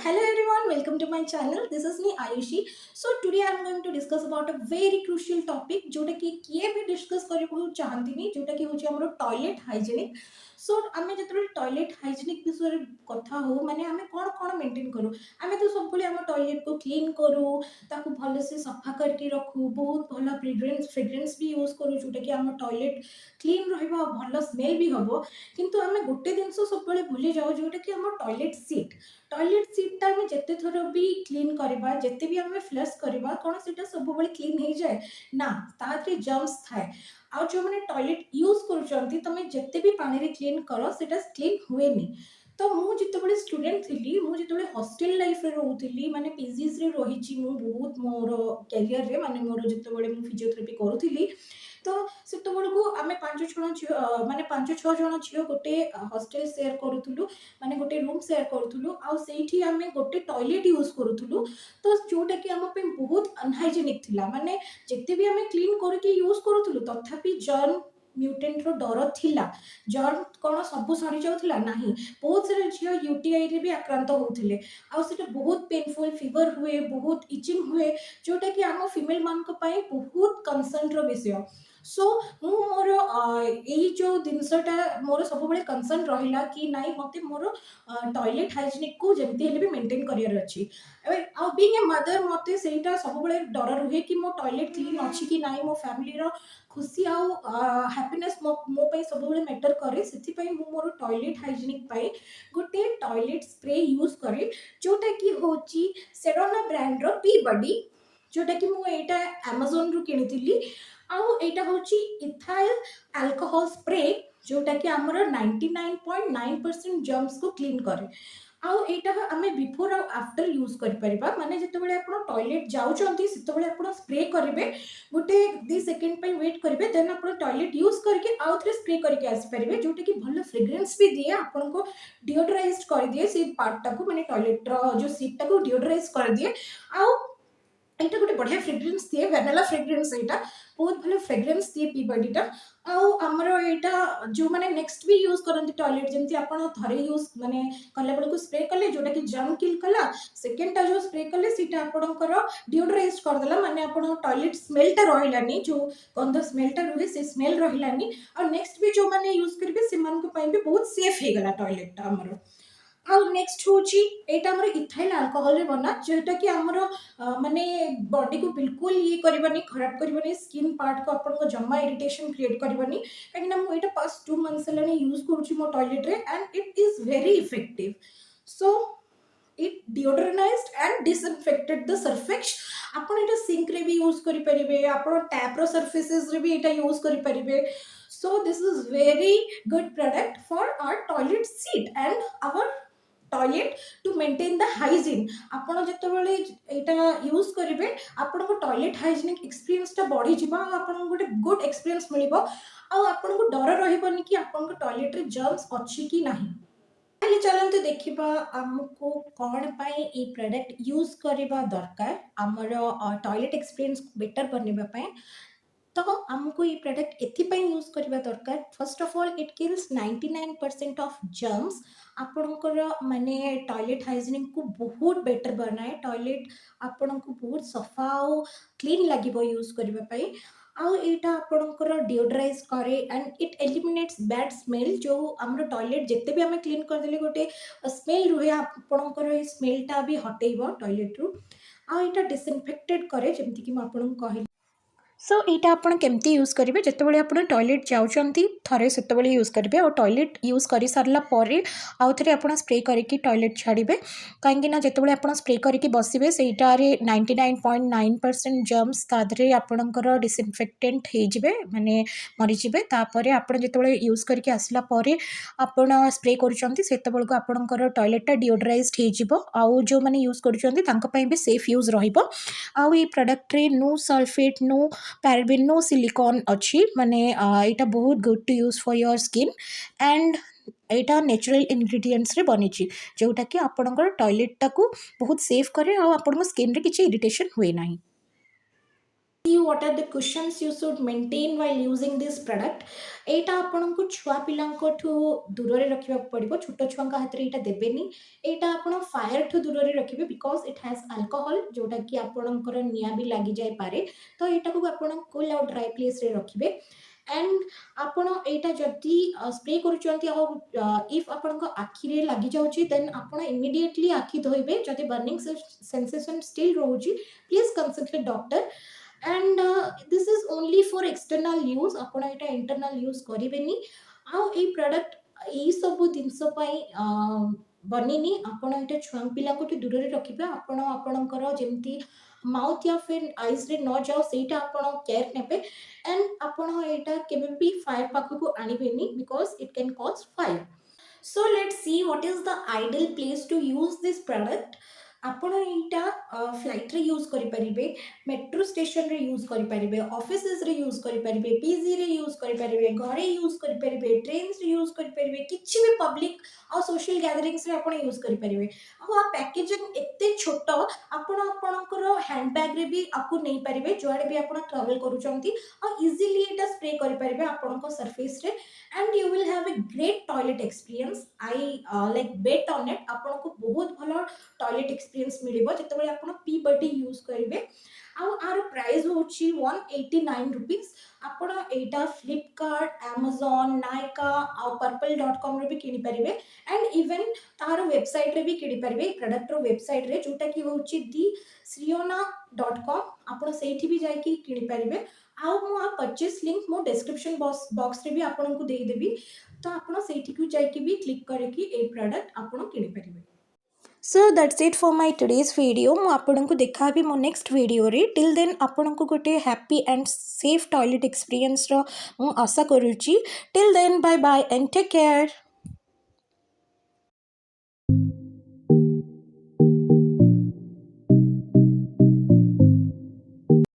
Hello everyone, welcome to my channel. This is me Ayushi. So today I am going to discuss about a very crucial topic जोटा कि किए भी discuss କରିବାକୁ ଚାହାନ୍ତିନି जोटा कि होची हमरो टॉयलेट हाइजीनिक. सो आमे जेतबे टॉयलेट हाइजीनिक विषय कथा हो माने आमे कोन कोन मेंटेन करू. आमे तो सब बले हम टॉयलेट को क्लीन करू, ताकू भले से सफा करके रखू, बहुत भला फ्रेग्रेंस भी यूज करू जोटा कि हम टॉयलेट क्लीन रहबा भलो स्मेल भी हबो. किंतु आमे गोटे दिनस सब बले भूली जाऊ जोटा कि हम टॉयलेट सीट आम जिते थर भी क्लीन करवा जिते भी आम फ्लश करवा कौन से सब क्लीन हो जाए ना ताकि जर्म्स थाए. आ जो मैंने टॉयलेट यूज कर तुम जिते भी पानी रे क्लीन कर सेटा क्लीन हुए तो मुझे जिते स्टूडेंट थी मुझे हॉस्टल लाइफ रे रोथली माने पीजीज रे रही बहुत मोर कैरियर रे माने मोर जिते फिजियोथेरापी करूली तो सेतबेलू आम 5-6 झील माने 5-6 जन झील गोटे हॉस्टल शेयर करूँ माने गोटे रूम शेयर करूँ आठी आम गोटे टॉयलेट यूज करूँ तो जोटा कि आम बहुत अनहाइजेनिक थिला माने जिते भी आम क्लीन करके यूज करूँ तथापि जर्म म्यूटेंट रो डर थिला. जर्म कौन सब सरी जाऊला नहीं बहुत सारे झील यूटीआई रे भी आक्रांत होते आटा बहुत पेनफुल फीवर हुए बहुत इचिंग हुए जोटा कि आम फिमेल मान बहुत कंसर्न रो विषय. सो मोर यही जो जिनसटा मोर सब कंसर्न रहा कि नाई मत मोर टॉयलेट हाइजीनिक को जमी भी मेंटेन करार अच्छी. बीइंग ए मदर मत से सब डर रुहे कि मो टॉयलेट क्लीन अच्छी कि नाई मो फैमिली खुशी आउ हैप्पीनेस मो सब मैटर करे से मोर टॉयलेट हाइजीनिक गोटे टॉयलेट स्प्रे यूज करे जोटा कि होची सेरोना ब्रांड रो पी बॉडी जोटा कि मु एटा Amazon रु किनिथिली आउ एटा होची इथाइल अल्कोहल स्प्रे जोटा कि हमर 99.9% जर्म्स को क्लीन करे. आउ एटा हमें बिफोर और आफ्टर यूज कर परिबा माने जेतेबेले आपण टॉयलेट जाउचंती सेतेबेले आपण स्प्रे करिवे गोटे 2 सेकंड पे वेट करिवे देन आपण टॉयलेट यूज करके आउ थरे स्प्रे करके आसी परिवे जोटा कि भलो फ्रेग्रेंस भी दिए आपण को डिओडराइज कर दिए से पार्ट टाको माने टॉयलेट रो जो सीट टाको डिओडराइज कर दिए. आउ एटा गोटे बढ़िया फ्रेग्रेंस दिए वैनिला फ्रेग्रेंस एटा बहुत भलो फ्रेग्रेंस दिए पी बॉडीटा. आउ हमर एटा जो माने नेक्स्ट भी यूज करंती टॉयलेट जेमती आपण थरे यूज माने कले बेल को स्प्रे कले जोटा कि जर्म किल कला सेकंड टा जो स्प्रे कले सीटा आपणकर डिओडराइज कर देला माने आपण टॉयलेट स्मेल टा रहिलानी जो गंध स्मेल टा रहे से स्मेल रहिलानी और नेक्स्ट भी जो माने यूज करबे से मान को पई भी बहुत सेफ हे गला टॉयलेट टा हमर. आउ नेक्स्ट होची एटा हमर इथाइल अल्कोहल रे बना जेटा कि हमर माने बॉडी को बिल्कुल ये करबानी खराब करबानी स्किन पार्ट को अपन को जम्मा इरिटेशन क्रिएट करबानी काहे ना मु एटा पास 2 मंथ्स लानी यूज करूची मो टॉयलेट रे and it is very effective. So it deodorized and disinfected the surface. आपण एटा सिंक रे भी यूज करि परिबे आपण टैप रो सरफेसेस रे भी एटा यूज करि परिबे. So this is very good product for our toilet seat and our toilet to maintain the hygiene. आपण जेतेबेले एटा यूज करिवे आपण को टॉयलेट हाइजीनिक एक्सपीरियंस टा बढ़ी जिबा आपण गोटे गुड एक्सपीरियंस मिलिबो आ आपण को डर रहबनी कि आपण को टॉयलेट रे जर्म्स अछि कि नाही. पहले चलते देखा आमको कौन पाई ये प्रोडक्ट यूज करबा दरकार आमर टॉयलेट एक्सपीरियंस बेटर बनवाई. तो आमको ये प्रोडक्ट एथिपाई यूज करबा दरकार. First of all it kills 99% of germs आपणकर माने टॉयलेट हाइजीनिक को बहुत बेटर बनाए. टॉयलेट आपण को बहुत सफा और क्लीन लगे यूज करने आउ एटा आपणकर डिओड्राइज करे and it eliminates bad smell जो आम टॉयलेट जिते भी आम क्लीन करदे गोटे स्मेल रुहे आपणकर ये स्मेलटा भी हटेब टॉयलेट रु. आ एटा डिसइनफेक्टेड करे जमती कि आपको कहली. सो यहाँ आप केमती यूज करेंगे जितेबाला आप टॉयलेट जाऊँच थे से यूज करेंगे और टॉयलेट यूज कर सारापर आउ थे आप स्प्रे करके टॉयलेट छाड़े कहीं जितेबाला आप स्प्रे करके बसवे सेटार 99.9% जर्म्स तादे आपणकर डिसइनफेक्टेंट होजबे माने मरीजे. तापर आप जिते यूज करके आसला आप स्प्रे कर आपणकर टॉयलेटा डिओड्राइज हो जो मैंने यूज कर भी सेफ यूज रहा. ये प्रोडक्ट रे no sulphate no paraben no silicone अच्छी माने यहाँ बहुत good to use for your skin and यहाँ नेचुरल इंग्रेडिएंट्स रे बनी जोटा कि आपणकर टॉयलेट टाको बहुत सेफ करे और आपण स्किन रे किसी इरिटेशन हुए ना. See what are the cushions you should maintain while using this product. एटा आपनको छुआ पिलांको ठू दूर रे रखिबा पड़िबो, छोटो छुआंका हाथ रे एटा देबेनी. एटा आपण फायर ठू दूर रे रखिबे बिकॉज इट हैज अल्कोहल जोटा कि आपणकर निया भी लागि जाय पारे. तो एटा को आपण कूल और ड्राई प्लेस रे रखिबे. एंड आपण एटा जदी स्प्रे करूचंती इफ आपनको आखि रे लागि जाउची देन आपण इमीडिएटली आखि धोइबे. जदी बर्निंग सेंसेशन स्टिल रहउची please consult the doctor. And this is only for external use. आपण एटा इंटरनल यूज करिवेनी. आ ए प्रोडक्ट एई सब जिंस पई बनिनी. आपण एटा छुआ पिला को दूर रे रखिबे. आपण आपणकर जेमती माउथ या फिर आईज रे न जाओ सेटा आपण केयर नेबे. एंड आपण एटा केबे भी फायर पाखु को आनिबेनी because it can cause fire. So let's see what is the ideal place to use this product. आपण एटा फ्लाइट रे यूज करि परिबे, मेट्रो स्टेशन रे यूज करि परिबे, ऑफिसेस रे यूज करि परिबे, पीजी रे यूज करि परिबे, घरे यूज करि परिबे, ट्रेन्स रे यूज करि परिबे, किछि भी पब्लिक आ सोशल गैदरिंग्स रे आपण यूज करि परिबे. आ पैकेजिंग एते छोट आपण आपणकर हैंड बैग रे भी आकु नै परिबे जोआडे भी आपण ट्रैवल करूचंती. आ इजीली एटा स्प्रे करि परिबे आपणको सरफेस रे. And you will have a great toilet experience. I like bet on it. आपको बहुत भल टॉयलेट एक्सपीरियंस मिलिबो जेतेबेले आपण पी बडी यूज करिवे. आ आर प्राइस होची 189 रुपीस. आपण एटा फ्लिपकार्ट, Amazon, नायका आ purple.com रे भी किनि परिबे. एंड इवन तार वेबसाइट रे भी किनि परिबे. प्रोडक्ट रो वेबसाइट रे जोटा कि होची thesriona.com. आपण सेठी भी जाय कि किनि परिबे. आ मो आ परचेस लिंक मो डिस्क्रिप्शन बॉक्स रे भी आपण को देई देबी. तो आपण सेठी को जाय कि भी क्लिक करे कि ए प्रोडक्ट आपण किनि परिबे. So that's it for my today's video. मु आपनको देखा भी मो नेक्स्ट वीडियो रे. टिल देन आपनको गोटे happy and safe toilet experience रो मु आशा करूची. Till then bye bye and take care.